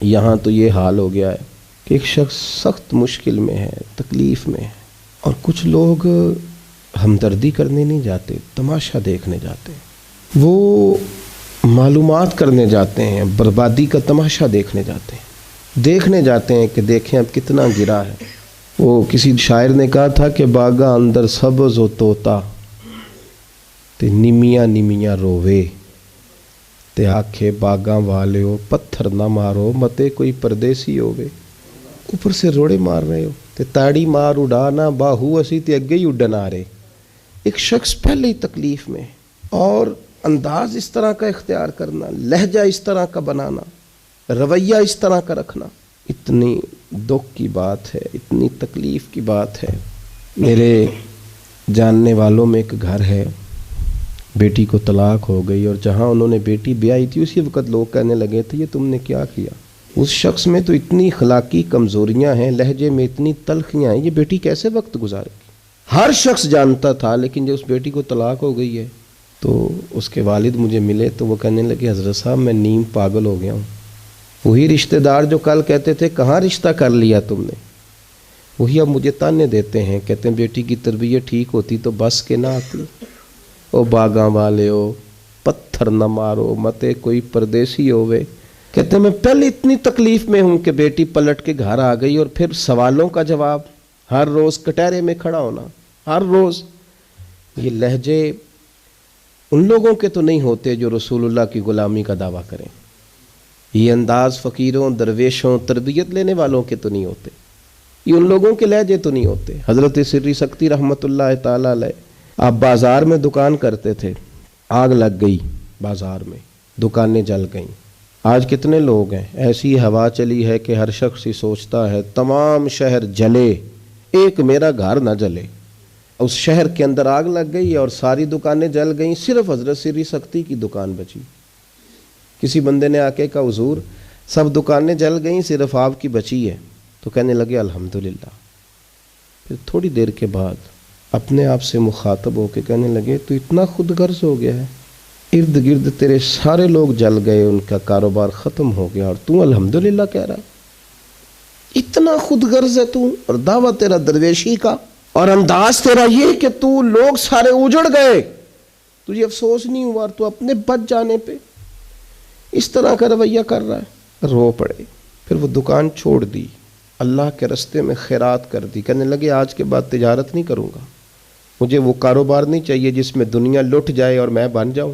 یہاں تو یہ حال ہو گیا ہے کہ ایک شخص سخت مشکل میں ہے، تکلیف میں ہے، اور کچھ لوگ ہمدردی کرنے نہیں جاتے، تماشا دیکھنے جاتے ہیں، وہ معلومات کرنے جاتے ہیں، بربادی کا تماشا دیکھنے جاتے ہیں کہ دیکھیں اب کتنا گرا ہے۔ وہ کسی شاعر نے کہا تھا کہ باغا اندر سبز و طوطا تے نمیاں نمیاں رووے تے آکھے باغاں والیو پتھر نہ مارو متے کوئی پردیسی ہووے۔ اوپر سے روڑے مار رہے ہو تے تاڑی مار اڑانا باہو اسی تے اگے ہی اڈن آ رہے۔ ایک شخص پہلے ہی تکلیف میں اور انداز اس طرح کا اختیار کرنا، لہجہ اس طرح کا بنانا، رویہ اس طرح کا رکھنا، اتنی دکھ کی بات ہے، اتنی تکلیف کی بات ہے۔ میرے جاننے والوں میں ایک گھر ہے، بیٹی کو طلاق ہو گئی، اور جہاں انہوں نے بیٹی بیائی تھی اسی وقت لوگ کہنے لگے تھے یہ تم نے کیا کیا؟ اس شخص میں تو اتنی اخلاقی کمزوریاں ہیں، لہجے میں اتنی تلخیاں ہیں، یہ بیٹی کیسے وقت گزارے گی؟ ہر شخص جانتا تھا، لیکن جب اس بیٹی کو طلاق ہو گئی ہے تو اس کے والد مجھے ملے تو وہ کہنے لگے حضرت صاحب میں نیم پاگل ہو گیا ہوں۔ وہی رشتہ دار جو کل کہتے تھے کہاں رشتہ کر لیا تم نے، وہی اب مجھے تانے دیتے ہیں، کہتے ہیں بیٹی کی تربیت ٹھیک ہوتی تو بس کے نہ آتی۔ او باغاں والے ہو پتھر نہ مارو متے کوئی پردیسی ہووے۔ کہتے ہیں میں پہلے اتنی تکلیف میں ہوں کہ بیٹی پلٹ کے گھر آ گئی، اور پھر سوالوں کا جواب، ہر روز کٹہرے میں کھڑا ہونا، ہر روز۔ یہ لہجے ان لوگوں کے تو نہیں ہوتے جو رسول اللہ کی غلامی کا دعویٰ کریں، یہ انداز فقیروں، درویشوں، تربیت لینے والوں کے تو نہیں ہوتے، یہ ان لوگوں کے لہجے تو نہیں ہوتے۔ حضرت سری سکتی رحمۃ اللہ تعالیٰ علیہ، آپ بازار میں دکان کرتے تھے، آگ لگ گئی بازار میں، دکانیں جل گئیں۔ آج کتنے لوگ ہیں، ایسی ہوا چلی ہے کہ ہر شخص ہی سوچتا ہے تمام شہر جلے، ایک میرا گھر نہ جلے۔ اس شہر کے اندر آگ لگ گئی اور ساری دکانیں جل گئیں، صرف حضرت سری سکتی کی دکان بچی۔ کسی بندے نے آ کے کہا حضور سب دکانیں جل گئیں صرف آپ کی بچی ہے، تو کہنے لگے الحمدللہ۔ پھر تھوڑی دیر کے بعد اپنے آپ سے مخاطب ہو کے کہنے لگے تو اتنا خود غرض ہو گیا ہے، ارد گرد تیرے سارے لوگ جل گئے، ان کا کاروبار ختم ہو گیا، اور تو الحمدللہ کہہ رہا ہے؟ اتنا خود غرض ہے تو، اور دعویٰ تیرا درویشی کا، اور انداز تیرا یہ کہ تو لوگ سارے اجڑ گئے، تجھے افسوس نہیں ہوا، اور تو اپنے بچ جانے پہ اس طرح کا رویہ کر رہا ہے۔ رو پڑے، پھر وہ دکان چھوڑ دی، اللہ کے راستے میں خیرات کر دی، کہنے لگے آج کے بعد تجارت نہیں کروں گا، مجھے وہ کاروبار نہیں چاہیے جس میں دنیا لٹ جائے اور میں بن جاؤں۔